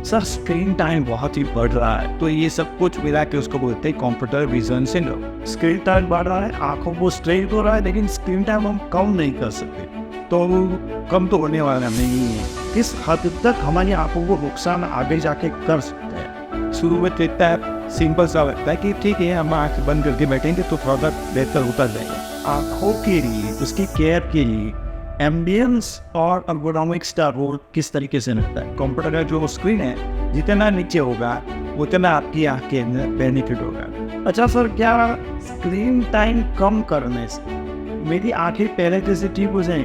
Sir screen time बहुत ही बढ़ रहा है, तो ये सब कुछ मिला के उसको बोलते हैं computer vision syndrome. Screen time बढ़ रहा है, आंखों को स्ट्रेन हो रहा है, लेकिन स्क्रीन टाइम हम कम नहीं कर सकते, तो कम तो होने वाला नहीं है। किस हद तक हमारी आंखों को नुकसान आगे जाके कर सकते हैं। शुरू में तो इतना सिंपल सा लगता है कि ठीक है, हम आँख बंद करके बैठेंगे तो थोड़ा बेहतर होता जाएगा। आँखों के लिए, उसकी केयर के लिए एम्बियंस और एर्गोनॉमिक्स का रोल किस तरीके से रहता है। कंप्यूटर का जो स्क्रीन है जितना नीचे होगा उतना आपकी आँख के अंदर बेनिफिट होगा। अच्छा सर, क्या स्क्रीन टाइम कम करने से मेरी आँखें पहले जैसे ठीक हो जाएं?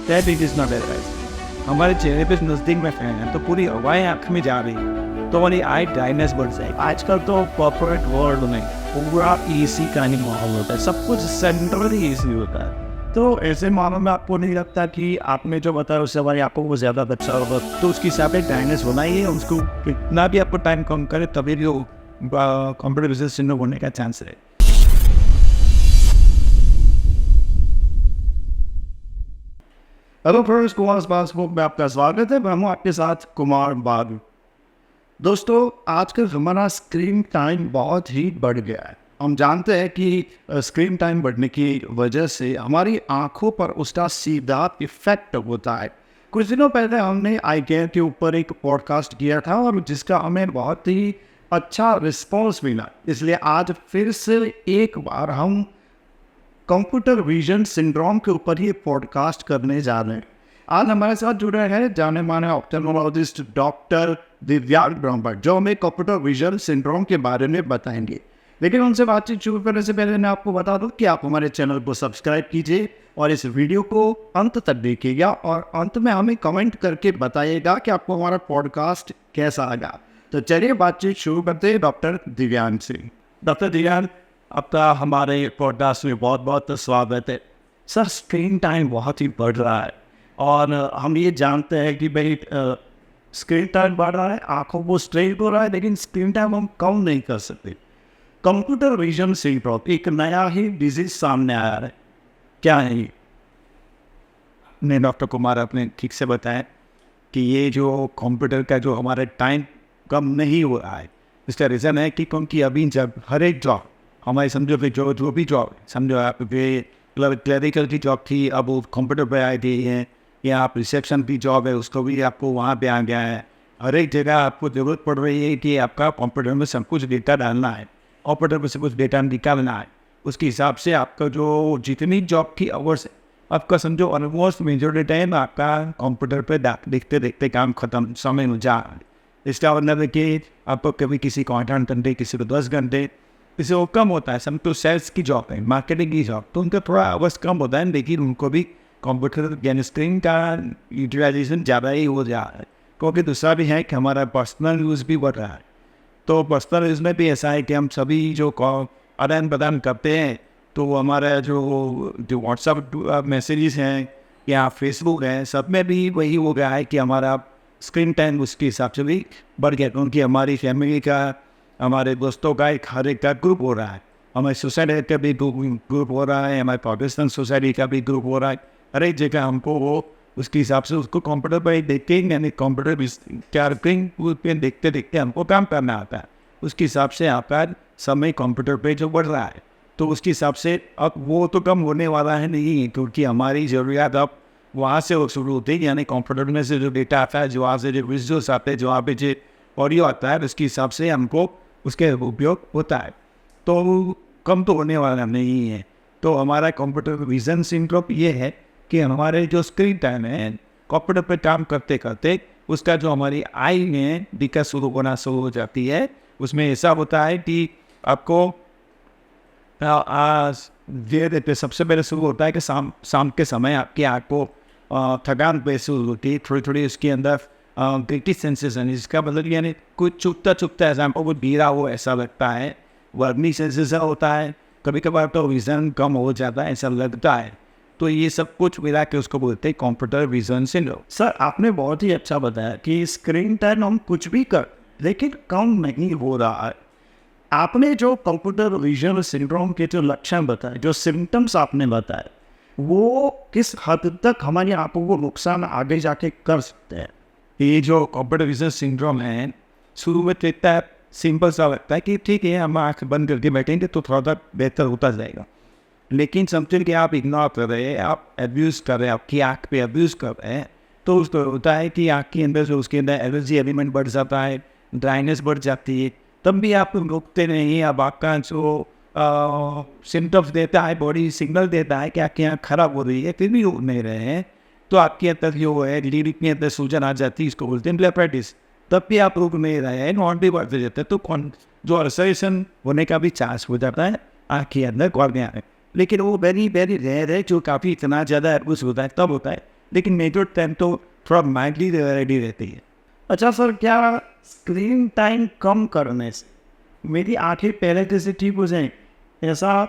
That it is not advice. हमारे चेहरे पे नज़दीक में फैन है तो पूरी हवाएं आँख में जा रही है तो हमारी आई ड्राइनेस बढ़ जाएगी। आजकल तो कॉर्पोरेट वर्ल्ड में पूरा एसी का नहीं माहौल होता है, सब कुछ सेंट्रली एसी होता है। तो ऐसे मामलों में आपको नहीं लगता कि आपने जो बताया उससे हमारी आंखों को ज़्यादा अच्छा होगा, तो उसकी हिसाब से ड्राइनेस होना ही है। उसको कितना भी आपको टाइम कम करे तभी भी वो कंप्यूटर विजन सिंड्रोम होने का चांस है। हेलो फ्रेंड्स, कुमार पासबुक में आपका स्वागत है। मैं हूँ आपके साथ कुमार बाबू। दोस्तों, आजकल हमारा स्क्रीन टाइम बहुत ही बढ़ गया है। हम जानते हैं कि स्क्रीन टाइम बढ़ने की वजह से हमारी आंखों पर उसका सीधा इफेक्ट होता है। कुछ दिनों पहले हमने आई केयर के ऊपर एक पॉडकास्ट किया था और जिसका हमें बहुत ही अच्छा रिस्पॉन्स मिला, इसलिए आज फिर से एक बार हम कंप्यूटर विजन सिंड्रोम के ऊपर ही पॉडकास्ट करने जा रहे हैं। आज हमारे साथ जुड़े हैं जाने माने ऑप्थेल्मोलॉजिस्ट डॉक्टर दिव्यांग ब्रह्मभट्ट, जो हमें कंप्यूटर विजन सिंड्रोम के बारे में बताएंगे। लेकिन उनसे बातचीत शुरू करने से पहले मैं आपको बता दूं कि आप हमारे चैनल को सब्सक्राइब कीजिए और इस वीडियो को अंत तक देखिएगा और अंत में हमें कमेंट करके बताइएगा कि आपको हमारा पॉडकास्ट कैसा लगा। तो चलिए बातचीत शुरू करते हैं डॉक्टर दिव्यांग से। डॉक्टर दिव्यांग, आपका हमारे पॉडकास्ट में बहुत बहुत स्वागत है। सर स्क्रीन टाइम बहुत ही बढ़ रहा है और हम ये जानते हैं कि भाई स्क्रीन टाइम बढ़ रहा है, आँखों को स्ट्रेन हो रहा है, लेकिन स्क्रीन टाइम हम कम नहीं कर सकते। कंप्यूटर विजन सिंड्रोम एक नया ही डिजीज सामने आया है, क्या है ये? नहीं डॉक्टर कुमार, आपने ठीक से बताया कि ये जो कंप्यूटर का जो हमारा टाइम कम नहीं हो रहा है, इसका रीज़न है कि क्योंकि अभी जब हर एक जॉब हमारे समझो कि जो भी जॉब समझो आप क्लरिकल की जॉब थी, अब वो कंप्यूटर पे आ गई है, या आप रिसेप्शन की जॉब है उसको भी आपको वहाँ पे आ गया है। हर एक जगह आपको ज़रूरत पड़ रही है कि आपका कंप्यूटर में सब कुछ डेटा डालना है, ऑपरेटर में से कुछ डेटा निकालना है। उसके हिसाब से आपका जो जितनी जॉब की आवर्स है, आपका समझो ऑलमोस्ट मेजॉरिटी टाइम आपका कंप्यूटर पे देखते देखते काम खत्म समय में जा रहा है। इसका मतलब है कि आपको कभी किसी को 8 घंटे, किसी को 10 घंटे, किसी को कम होता है। सब तो सेल्स की जॉब है, मार्केटिंग की जॉब, तो उनका थोड़ा आवर्स कम होता है, लेकिन उनको भी कंप्यूटर यानी स्क्रीन का यूटिलाइजेशन ज़्यादा ही हो जा रहा है। क्योंकि दूसरा भी है कि हमारा पर्सनल यूज़ भी बढ़ रहा है। तो पर्सनल यूज़ में भी ऐसा है कि हम सभी जो आदान प्रदान करते हैं, तो हमारा जो व्हाट्सअप मैसेजेस हैं या फेसबुक है, सब में भी वही हो गया है कि हमारा स्क्रीन टाइम उसके हिसाब से भी बढ़ गया। क्योंकि हमारी फैमिली का, हमारे दोस्तों का एक हर एक का ग्रुप हो रहा है, हमारी सोसाइटी का भी ग्रुप हो रहा है, हमारे पाकिस्तान सोसाइटी का भी ग्रुप हो रहा है। हर एक जगह हमको वो उसके हिसाब से उसको कंप्यूटर पर देखते हैं, यानी कंप्यूटर क्या पे देखते देखते हमको काम करना आता है। उसके हिसाब से आपका समय कंप्यूटर पे जो बढ़ रहा है, तो उसके हिसाब से अब वो तो कम होने वाला है नहीं, क्योंकि हमारी ज़रूरियात अब वहाँ से वो शुरू होती है, यानी कंप्यूटर में से जो डेटा आता है, जो वहाँ से जो विजुअल्स आते हैं, जो वहाँ पे जो ऑडियो आता है, उसके हिसाब से हमको उसके उपयोग होता है, तो कम तो होने वाला नहीं है। तो हमारा कंप्यूटर विजन सिंड्रोम ये है कि हमारे जो स्क्रीन टाइम है कंप्यूटर पर काम करते करते उसका जो हमारी आई में दिक्कत शुरू होना शुरू हो जाती है। उसमें ऐसा होता है कि आपको धीरे धीरे सबसे पहले शुरू होता है कि शाम के समय आपकी आँख को थकान महसूस होती है, थोड़ी थोड़ी उसके अंदर गिल्टी सेंसेशन, इसका मतलब यानी कुछ चुपता चुपता ऐसा हमको कुछ भीड़ा हो ऐसा लगता है, वर्मी सेंसेशन होता है, कभी कभार तो विजन कम हो जाता है ऐसा लगता है। तो ये सब कुछ मिला के उसको बोलते हैं कंप्यूटर विजन सिंड्रोम। सर आपने बहुत ही अच्छा बताया कि स्क्रीन टाइम हम कुछ भी कर लेकिन कम नहीं हो रहा है। आपने जो कंप्यूटर विजन सिंड्रोम के जो लक्षण बताए, जो सिम्टम्स आपने बताए, वो किस हद तक हमारी आंखों को नुकसान आगे जाके कर सकते हैं। ये जो कंप्यूटर विजन सिंड्रोम है, शुरू में तो इतना सिंपल सा लगता है कि ठीक है हम आँख बंद करके बैठेंगे तो थोड़ा सा बेहतर होता जाएगा। लेकिन समझिए कि आप इग्नोर कर रहे हैं, आप एब्यूज़ कर रहे हैं, आपकी आँख पे एब्यूज़ कर रहे हैं, तो उसको होता है कि आँख के अंदर जो उसके अंदर एलर्जी एलिमेंट बढ़ जाता है, ड्राइनेस बढ़ जाती है, तब भी आप रुकते नहीं। अब आपका जो सिम्टम्स देता है, बॉडी सिग्नल देता है कि आपकी आँख खराब हो रही है, फिर भी रुक नहीं रहे हैं, तो आपके अंदर जो है लीड के अंदर सूजन आ जाती है, इसको बोलते हैं ब्लेफाइटिस। तब भी आप रुक नहीं रहे हैं, नॉन भी बढ़ते जाते हैं, तो जो अल्सरेशन होने का भी चांस हो जाता है आँख के अंदर कॉर्निया में। लेकिन वो वेरी वेरी रेयर है, जो काफ़ी इतना ज़्यादा एब्यूज़ होता है तब होता है, लेकिन मेजर टाइम तो थोड़ा माइल्डली रेडी रहती है। अच्छा सर, क्या स्क्रीन टाइम कम करने से मेरी आंखें पहले से ठीक हो जाएं? ऐसा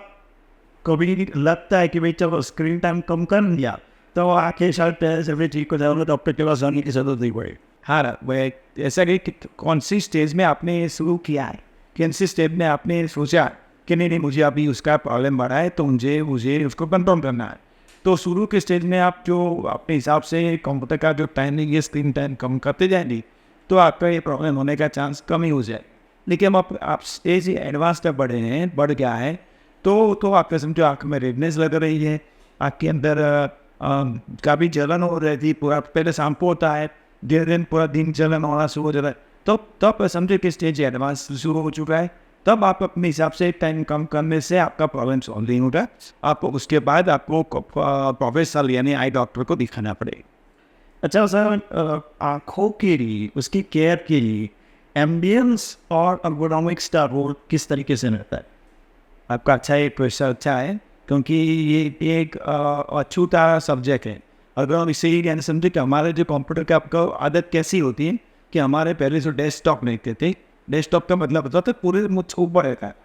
कभी लगता है कि भाई चलो स्क्रीन टाइम कम कर लिया तो आंखें शायद पहले से भी ठीक हो जाएगा, डॉक्टर के पास जाने की जरूरत नहीं पड़ेगी। हाँ, वह ऐसा कि कौन सी स्टेज में आपने शुरू किया है, कौन सी स्टेज में आपने सोचा कि नहीं मुझे अभी उसका प्रॉब्लम बढ़ा है, तो मुझे उसको कंट्रोल करना है। तो शुरू के स्टेज में आप जो अपने हिसाब से कंप्यूटर का जो टाइमिंग है, स्क्रीन टाइम कम करते जाएंगे, तो आपका ये प्रॉब्लम होने का चांस कम ही हो जाए। लेकिन अब आप स्टेज एडवांस तक बढ़ गया है, तो आपका समझो आँख में रेडनेस लग रही है, आँख के अंदर काफ़ी जलन हो रही थी, पूरा पहले शाम को होता है, धीरे दिन पूरा दिन जलन होना शुरू हो जाता है, तब समझो कि स्टेज एडवांस शुरू हो चुका है। तब आप अपने हिसाब से टाइम कम करने से आपका प्रॉब्लम सॉल्व नहीं होगा। आपको उसके बाद आपको प्रोफेशनल यानी आई डॉक्टर को दिखाना पड़ेगा। अच्छा सर, आँखों के लिए, उसकी केयर के लिए एम्बियंस और एर्गोनॉमिक्स का रोल किस तरीके से रहता है? आपका अच्छा ये क्वेश्चन अच्छा है, क्योंकि ये एक अछूता सब्जेक्ट है। अगर हम इसे ही कहना समझे कि हमारे जो कंप्यूटर का आपका आदत कैसी होती है कि हमारे पहले जो डेस्कटॉप नहीं थे, डेस्कटॉप का मतलब होता था पूरे मुझ ऊपर रहता है,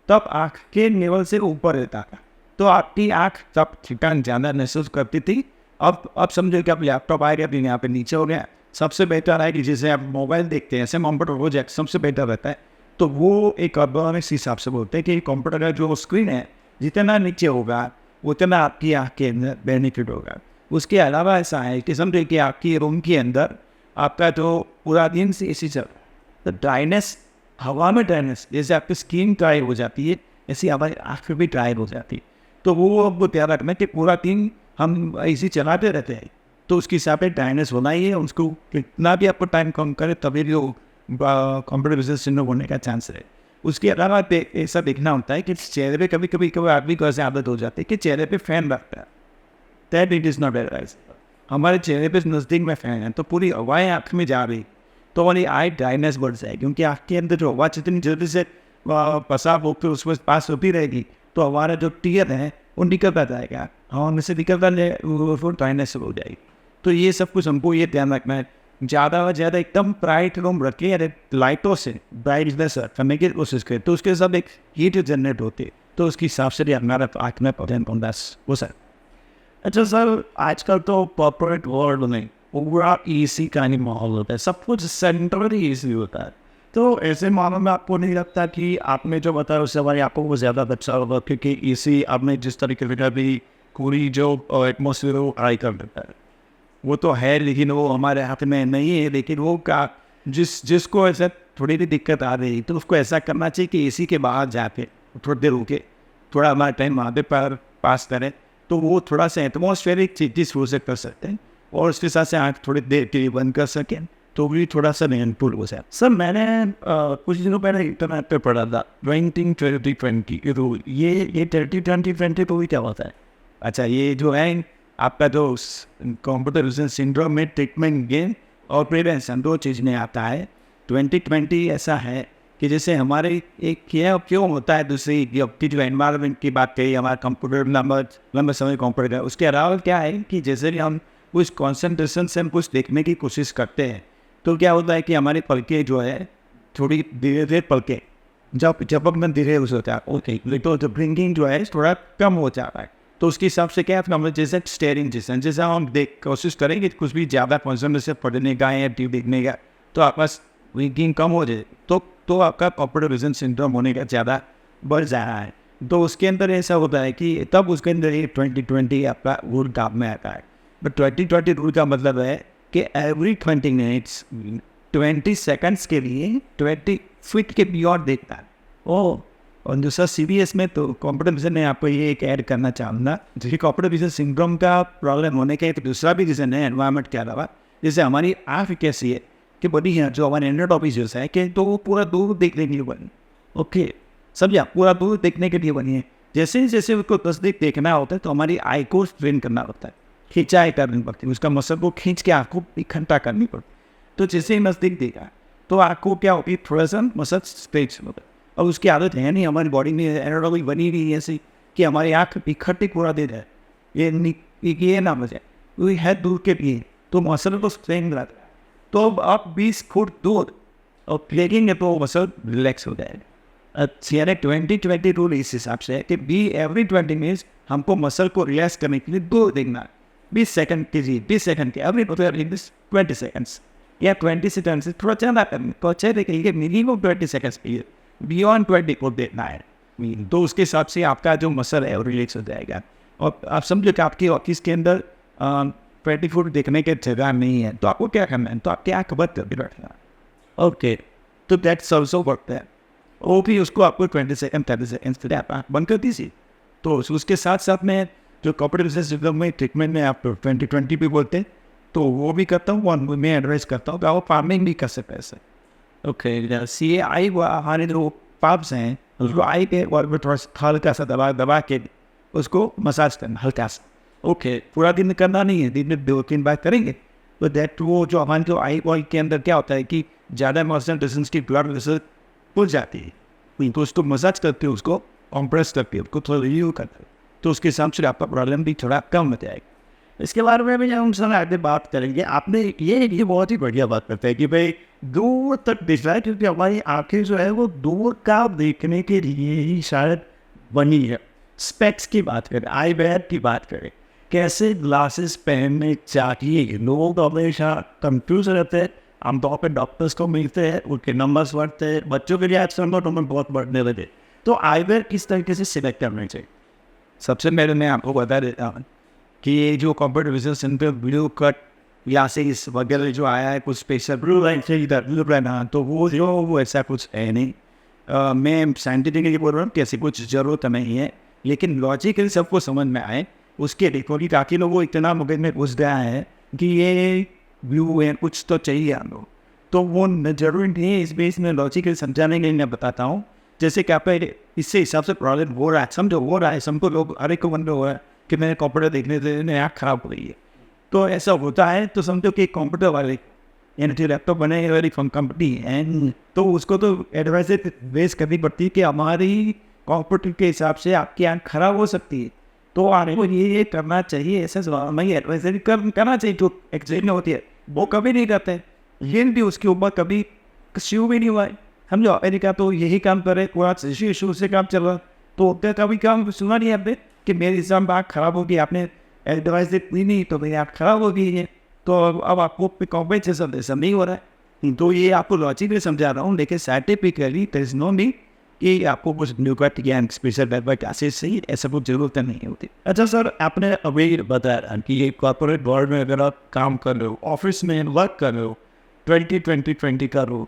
तब आँख के लेवल से ऊपर रहता था, तो आपकी आँख तब थकान ज़्यादा महसूस करती थी। अब समझो कि अब लैपटॉप आएगा, फिर यहाँ पे नीचे हो गया, सबसे बेहतर है कि जैसे आप मोबाइल देखते हैं ऐसे कंप्यूटर हो जाए, सबसे बेहतर रहता है। तो वो एक अर्गोनॉमिक्स हिसाब से बोलते हैं कि कंप्यूटर का जो स्क्रीन है जितना नीचे होगा उतना आपकी आँख के अंदर बेनिफिट होगा। उसके अलावा ऐसा है कि समझे कि आपकी रूम के अंदर आपका जो पूरा दिन से एसी चल रहा है, तो ड्राइनेस, हवा में ड्राइनेस, जैसे आपकी स्किन ड्राई हो जाती है ऐसी हमारी आँख भी ड्राई हो जाती है। तो वो ध्यान रखना कि पूरा दिन हम एसी चलाते रहते हैं, तो उसके हिसाब से ड्राइनेस होना ही है। उसको कितना भी आपको टाइम कम करे तभी भी वो कंप्यूटर विजन सिंड्रोम होने का चांस है। उसके अलावा ऐसा देखना होता है कि चेहरे पे कभी कभी आदमी को ऐसे आदत हो जाती है कि चेहरे पे फैन रखता है, that it is not advise. हमारे चेहरे पे नज़दीक में फैन है तो पूरी हवाएं आँख में जा रही, तो हमारी आई ड्राइनेस बढ़ जाएगी, क्योंकि आँख के अंदर जो हवा जितनी जल्दी से पसाब होकर उसमें पास होती रहेगी, तो हमारा जो टीयर है वो निकलता जाएगा, हवा में से निकलता वो ड्राइनेस हो जाएगी। तो ये सब कुछ हमको ये ध्यान रखना है। ज़्यादा से ज़्यादा एकदम ब्राइट रूम रखें, या लाइटों से ब्राइटनेस करने की कोशिश करें, तो उसके साथ एक हीट जनरेट होती है, तो उसके हिसाब से भी हमारा आँख में प्रॉब्लम वो सर। अच्छा सर, आजकल तो कॉर्पोरेट वर्ल्ड में पूरा एसी का ही माहौल होता है, सब कुछ सेंट्रली एसी होता है, तो ऐसे मामलों में आपको नहीं लगता कि आपने जो बताया उससे हमारी आंखों को ज़्यादा अच्छा होगा? क्योंकि एसी आपने जिस तरीके से भी पूरी जो एटमोसफियर वो हाई कर देता है, वो तो है, लेकिन वो हमारे हाथ में नहीं है। लेकिन वो का जिसको ऐसा थोड़ी भी दिक्कत आ रही तो उसको ऐसा करना चाहिए कि एसी के बाहर जाके थोड़ी देर रुके, थोड़ा हमारा टाइम वहाँ पर पास करें, तो वो थोड़ा सा एटमोसफेरिक चीज़ हो से कर सकते हैं, और उसके साथ से आँख थोड़ी देर के लिए बंद कर सकें, तो भी थोड़ा सा मेहनतफुल हो जाए। सर मैंने कुछ दिनों पहले इंटरनेट पे पढ़ा था 20-20-20 रूल, ये 30-20-20 को भी क्या होता है? अच्छा, ये जो है आपका जो कंप्यूटर विजन सिंड्रोम में ट्रीटमेंट गेन और प्रिवेंशन दो चीज़ में आता है। 2020 ऐसा है कि जैसे हमारे एक क्यों होता है, दूसरी की जो एनवायरनमेंट की बात कही, हमारा कंप्यूटर लंबे समय कंप्यूटर, उसके अलावा क्या है कि जैसे भी हम कुछ कॉन्सेंट्रेशन से हम कुछ देखने की कोशिश करते हैं, तो क्या होता है कि हमारी पलकें जो है थोड़ी धीरे धीरे पलकें जब झपकना धीरे हो जाता है, ओके, तो जो ब्लिंकिंग जो है थोड़ा कम हो जाता है। तो उसके हिसाब से क्या है, जैसे स्टेयरिंग जैसे हम कोशिश करेंगे कुछ भी ज़्यादा कॉन्सेंट्रेशन पढ़ने का या टीवी देखने का, तो आपका ब्लिंकिंग कम हो जाए, तो आपका कंप्यूटर विजन सिंड्रोम होने का ज़्यादा बढ़ जा रहा है। तो उसके अंदर ऐसा होता है कि तब उसके अंदर ये 2020 आपका रूल काम में आता है। बट 2020 रूल का मतलब है कि एवरी 20 मिनट्स 20 सेकंड्स के लिए 20 फीट के बियॉन्ड देखता है। ओ और दूसरा CBS में तो कंप्यूटर विजन में आपको ये एक ऐड करना चाहूँगा, जो कंप्यूटर विजन सिंड्रोम का प्रॉब्लम होने का एक दूसरा भी रीज़न है एनवायरनमेंट के अलावा। जैसे हमारी आँख कैसी है कि बड़ी है, जो हमारे एंड्रॉइड ऑफिस है कि तो वो पूरा दूर देखने के लिए बनी, ओके समझिए, पूरा दूर देखने के लिए बनी है। जैसे जैसे उसको नज़दीक देखना होता है तो हमारी आई को ट्रेन करना होता है, खिंचाई करनी पड़ती है, उसका मसल को खींच के आँख को इकट्ठा करनी पड़ती है। तो जैसे ही नज़दीक देखा तो आँख को क्या होती है, थोड़ा सा मसल स्ट्रेच होता है। और उसकी आदत है नहीं, हमारी बॉडी में एनाटॉमी बनी हुई है ऐसी कि हमारी आँख इकट्ठी पूरा दे रहा है, ये ना बचे, वो है दूर के लिए, तो मसल को स्ट्रेन रहता है। तो अब आप 20 फुट दूर और देखेंगे तो मसल रिलैक्स हो जाएगा। यानी 20-20 रूल इस हिसाब से है कि एवरी 20 मिनट्स हमको मसल को रिलैक्स करने के लिए दूर देखना है। 20 सेकंड कीजिए, 20 सेकंड के एवरी 20 सेकंड्स या 20 सेकंड से थोड़ा ज़्यादा करना, तो अच्छा देखिए मिनिमम 20 सेकंड्स के लिए बियॉन्ड 20 को देखना है, तो उसके हिसाब से आपका जो मसल है वो रिलैक्स हो जाएगा। और आप समझो कि आपकी ऑफिस के अंदर 20 फुट देखने के जगह नहीं है, तो आपको क्या करना है, तो आपकी आँख बंद करके बैठना है, ओके। तो दैट्स ऑल्सो वर्क है, वो भी उसको आपको 20 सेकंड 30 सेकंड के लिए आप आँख बंद कर दीजिए। तो उसके साथ साथ में जो कंप्यूटर विजन सिस्टम में ट्रीटमेंट में आप 20-20 भी बोलते हैं, तो वो भी करता हूँ और मैं एडवाइस करता हूँ कि आप फार्मिंग भी कर सकते हैं ऐसे, ओके। सी आई हमारे जो पाप्स हैं उसको आई पे और में थोड़ा सा हल्का सा दबा के उसको मसाज करना हल्का सा, ओके। पूरा दिन करना नहीं है, दिन में 2-3 बार करेंगे तो दैट वो जो हमारे जो आई ऑयल के अंदर क्या होता है कि ज़्यादा मॉइस्चर डिस्टेंस की ब्लड वेसल खुल जाती है, तो उसको मसाज करते हो, उसको कंप्रेस करके उसको थोड़ा रिलीव करते हो, तो उसके हिसाब से आपका प्रॉब्लम भी थोड़ा कम हो जाएगा। इसके बारे में भी हम सब आगे बात करेंगे। आपने ये बहुत ही बढ़िया बात करते हैं कि भाई दूर तक दिख रहा है, क्योंकि हमारी आंखें जो है वो दूर का देखने के लिए ही शायद बनी है। स्पेक्स की बात करें, आई बैग की बात करें, कैसे ग्लासेस पहनने चाहिए, लोग हमेशा कंफ्यूज रहते हैं। आमतौर पर डॉक्टर्स को मिलते हैं, उनके नंबर्स बढ़ते हैं, बच्चों के लिए आजकल नंबर बहुत बढ़ने लगे, तो आई बैग किस तरीके से सिलेक्ट करने चाहिए? सबसे पहले मैं आपको बता देता हूँ कि ये जो computer vision centre blue cut या से इस वगैरह जो आया है कुछ स्पेशल ब्लू लाइन से इधर ब्लू लाइन, हाँ, तो वो ऐसा कुछ है नहीं। मैं साइंटिफिकली बोल रहा हूँ कि ऐसी कुछ ज़रूरत नहीं है, लेकिन लॉजिकली सबको समझ में आए उसके देखो कि काफ़ी लोगों इतना मगज में घुस गया है कि ये व्यू है, कुछ तो चाहिए हम लोग, तो वो जरूरी नहीं है। इस बेस में लॉजिकली समझाने के लिए मैं बताता हूँ, जैसे कि आप इससे हिसाब से प्रॉब्लम हो रहा है, समझो हो रहा है, सबको लोग हर एक को बंद हुआ है कि मेरे कंप्यूटर देखने से आँख खराब हो रही है, तो ऐसा होता है। तो समझो कि कंप्यूटर वाले यानी लैपटॉप बने वाली कंपनी है, तो उसको तो एडवाइस बेस करनी पड़ती है कि हमारी कंप्यूटर के हिसाब से आपकी आँख खराब हो सकती है, तो आपको ये करना चाहिए, ऐसा मैं एडवाइजरी करना चाहिए। जो एक्सीडेंट होती है वो कभी नहीं करते, ये भी उसके ऊपर कभी शुरू भी नहीं हुआ है। समझो अमेरिका तो यही काम करे, पूरा इशू से काम चल रहा, तो कभी काम सुना नहीं आपने कि मेरे हिसाब आँख खराब होगी, आपने एडवाइस दी नहीं तो मेरी आँख खराब हो गई है, तो अब आपको कॉम्पेंसेशन ऐसा नहीं हो रहा है। तो ये आपको लॉजिकली समझा रहा हूँ, लेकिन scientifically there is no need कि आपको कुछ न्यू कट या स्पेशल वेब क्लासेस से ऐसा कुछ जरूरत नहीं होती। अच्छा सर, आपने अभी बताया कि ये कॉर्पोरेट वर्ल्ड में अगर आप काम कर रहे हो, ऑफिस में वर्क कर रहे हो, 20-20-20 कर रहे हो,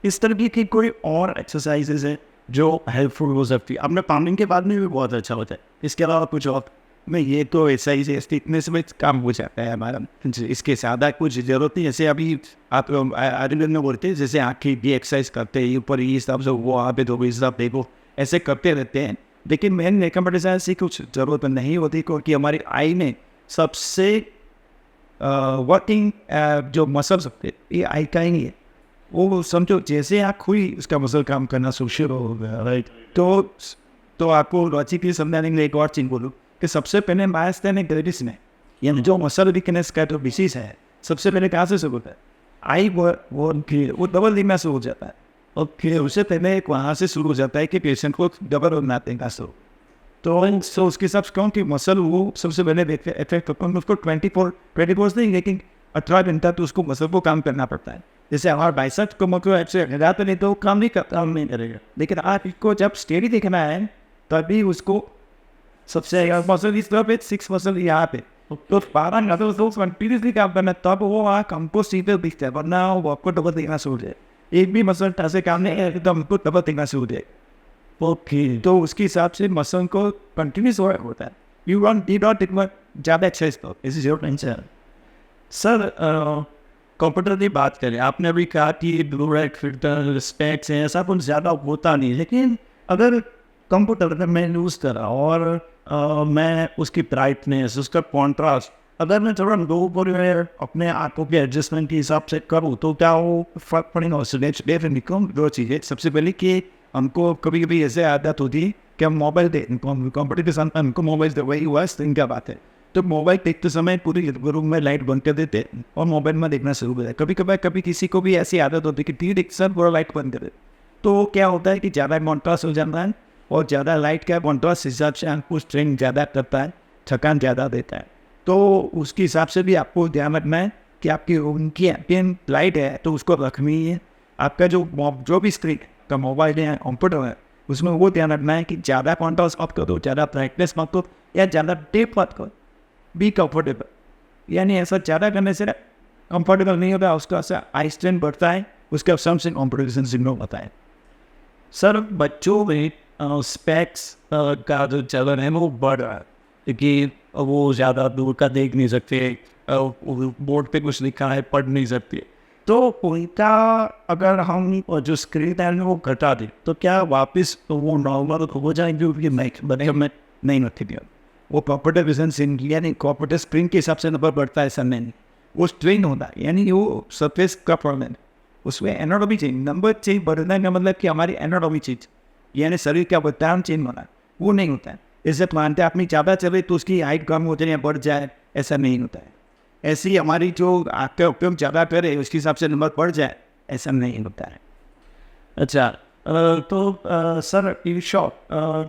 इस तरह की कोई और एक्सरसाइजेज है जो हेल्पफुल हो सकती है? आपने पामिंग के बाद में भी बहुत अच्छा होता है, इसके अलावा कुछ और नहीं? ये तो ऐसा ही फिटनेस में काम हो जाता है हमारा, इसके ज़्यादा कुछ ज़रूरत नहीं। जैसे अभी आप आयुर्वेद में बोलते हैं, जैसे आँखें भी एक्सरसाइज करते हैं, ऊपर ये हिसाब से वो आप दो हिसाब देखो, ऐसे करते रहते हैं, लेकिन मेन रिकमेंडेशन से कुछ ज़रूरत नहीं होती, क्योंकि हमारी आई में सबसे वर्किंग जो मसल्स होते हैं ये आई का ही है। वो समझो जैसे आँख हुई उसका मसल काम करना शुरू हो गया, राइट? तो आपको लॉजिकली समझाने के लिए एक और चीज़ बोलूँ कि सबसे पहले माइस्थेनिक ग्रेविस में यानी जो मसल वीकनेस का जो डिसीज है, सबसे पहले कहाँ से शुरू होता है? आई वो डबल रीमा से हो जाता है, और फिर उससे पहले वहाँ से शुरू हो जाता है कि पेशेंट को डबल और नाते का शुरू, तो उसके हिसाब से कौन कि मसल वो सबसे पहले इफेक्ट होता है। उसको 24 नहीं, लेकिन 18 घंटा तो उसको मसल को काम करना पड़ता है। जैसे हमारे बाइसेप्स को मतलब ऐसे हिलाते नहीं तो काम नहीं करेगा, लेकिन आप इसको जब स्टेडी देखना है तभी उसको सबसे मसल इस तरह पे 6 मसल यहाँ पे तो 12 घंटे तो कंटिन्यूसली काम करना, तब वो आँख हमको सीधे दिखता है, वरना वो आपको डबल दिखना शुरू हो जाए। एक भी मसल ऐसे काम नहीं है तो हमको डबल दिखना शुरू हो जाए। ओके, तो उसके हिसाब से मसल को कंटिन्यूस वर्क होता है। यू डोंट ज़्यादा एक्सरसाइज करो, इस is your tension. Sir computer की बात करें, आपने अभी कहा कि ब्लू लाइट फिल्टर स्पेक्स है, ऐसा कुछ ज़्यादा होता नहीं, लेकिन अगर कंप्यूटर अगर मैं यूज़ कर रहा और मैं उसकी ब्राइटनेस, उसका कॉन्ट्रास्ट अगर मैं थोड़ा लो पर अपने आंखों के एडजस्टमेंट के हिसाब से करूँ तो क्या वो फर्क पड़ेगा? उससे डेफिनेटली दो चीज़ें। सबसे पहले कि हमको कभी कभी ऐसे आदत होती है कि हम मोबाइल कंप्यूटर के साथ हमको मोबाइल से वही हुआ दिन क्या बात है, तो मोबाइल देखते समय पूरी रूम में लाइट बंद कर देते और मोबाइल में देखना शुरू कर देते। कभी किसी को भी ऐसी आदत होती है कि टीवी देखते समय पूरा लाइट बंद कर देते, तो क्या होता है कि ज़्यादा कॉन्ट्रास्ट हो जाता है और ज़्यादा लाइट का कॉन्ट्रास्ट हिसाब से आपको स्ट्रेन ज़्यादा करता है, थकान ज़्यादा देता है। तो उसके हिसाब से भी आपको ध्यान रखना है कि आपकी उनकी एम्पियन लाइट है तो उसको रखनी है। आपका जो भी स्क्रीन का मोबाइल है, कंप्यूटर है, उसमें वो ध्यान रखना है कि ज़्यादा कॉन्ट्रास्ट मत करो, ज़्यादा ब्राइटनेस मत करो या ज़्यादा डेप मत करो। बी कंफर्टेबल, यानी ऐसा ज़्यादा करने से कंफर्टेबल नहीं होता, उसका ऐसा आई स्ट्रेन बढ़ता है, उसका समथिंग कॉम्पिटिशन सिग्नल होता है। सर बच्चों में स्पेक्स का जो चलन है वो बढ़ रहा है, क्योंकि वो ज़्यादा दूर का देख नहीं सकते, बोर्ड पे कुछ लिखा है पढ़ नहीं सकते, तो उनका अगर हम जो स्क्रीन टाइम है वो घटा दें तो क्या वापस वो नॉर्मल हो जाएंगे? उनकी बने में नहीं होती थी। वो कंप्यूटर विजन यानी कंप्यूटर स्क्रीन के हिसाब से नंबर बढ़ता है, ऐसा नहीं, वो स्ट्रेन होता है, यानी वो सरफेस का प्रॉब्लम है, उसमें एनाटॉमी चेंज, नंबर चेंज बढ़ना का मतलब कि हमारी एनाटॉमी चेंज यानी शरीर का बदाम चेंज होना, वो नहीं होता है। इससे मानते अपनी ज़्यादा चले तो उसकी हाइट कम हो जाए या बढ़ जाए, ऐसा नहीं होता है। ऐसे ही हमारी जो आँख का उपयोग ज़्यादा करे उसके हिसाब से नंबर बढ़ जाए, ऐसा नहीं होता है। अच्छा, तो सर इन शॉर्ट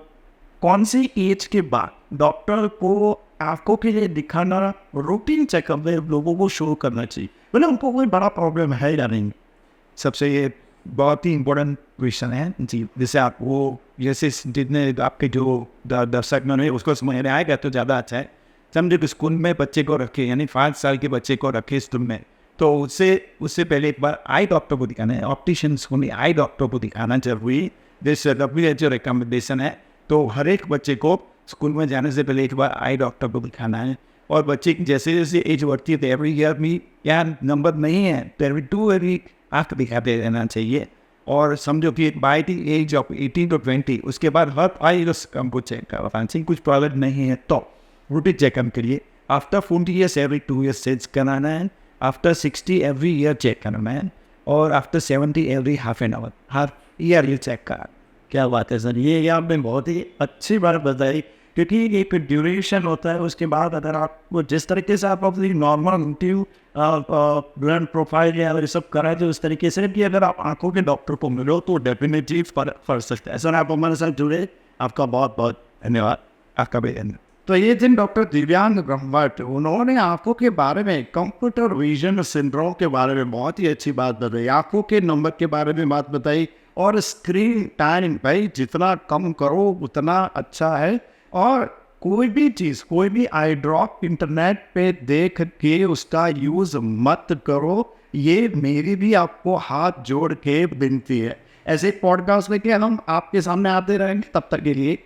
कौन सी एज के बाद डॉक्टर को आँखों के लिए दिखाना रूटीन चेकअप में लोगों को शुरू करना चाहिए, मतलब उनको कोई बड़ा प्रॉब्लम है या नहीं? सबसे ये बहुत ही इम्पोर्टेंट क्वेश्चन है जी। जैसे आप वो जैसे जितने आपके जो दर्शक में उसको समझ में आएगा तो ज़्यादा अच्छा है। समझे कि स्कूल में बच्चे को रखे, यानी 5 साल के बच्चे को रखे स्कूल में, तो उससे पहले एक बार आई डॉक्टर को दिखाना है, ऑप्टिशियंस को नहीं, आई डॉक्टर को दिखाना जरूरी। जैसे WHO रिकमेंडेशन है, तो हर एक बच्चे को स्कूल में जाने से पहले एक बार आई डॉक्टर को दिखाना है। और बच्चे की जैसे जैसे एज बढ़ती है तो एवरी ईयर में या नंबर नहीं है तो एवरी आँख दिखाते रहना चाहिए। और समझो कि by the age of 18 to 20 उसके बाद हर आई हमको चेक करवाना चाहिए, कुछ प्रॉब्लम नहीं है तो रूटीन चेकअप के लिए। After 40 years every 2 years check कराना है, आफ्टर 60 एवरी ईयर चेक कराना है, और after 70 every half an hour, her year ये चेक करा। क्या बात है सर, ये आपने बहुत ही अच्छी बात बताई, क्योंकि एक ड्यूरेशन होता है। उसके बाद अगर आपको जिस तरीके से आप अपनी नॉर्मल ब्लड प्रोफाइल या ये सब कराए तो उस तरीके से कि अगर आप आंखों के डॉक्टर को मिलो तो डेफिनेटली फर्क पड़ सकता है। सर आप हमारे साथ जुड़े, आपका बहुत बहुत धन्यवाद। आपका भी धन्यवाद। तो ये थे डॉक्टर दिव्यांग ब्रह्मभट्ट, उन्होंने आंखों के बारे में, कंप्यूटर विजन सिंड्रोम के बारे में बहुत ही अच्छी बात बताई, आंखों के नंबर के बारे में बात बताई, और स्क्रीन टाइम भाई जितना कम करो उतना अच्छा है। और कोई भी चीज़, कोई भी आई ड्रॉप इंटरनेट पे देख के उसका यूज़ मत करो, ये मेरी भी आपको हाथ जोड़ के विनती है। ऐसे पॉडकास्ट लेके हम आपके सामने आते रहेंगे, तब तक के लिए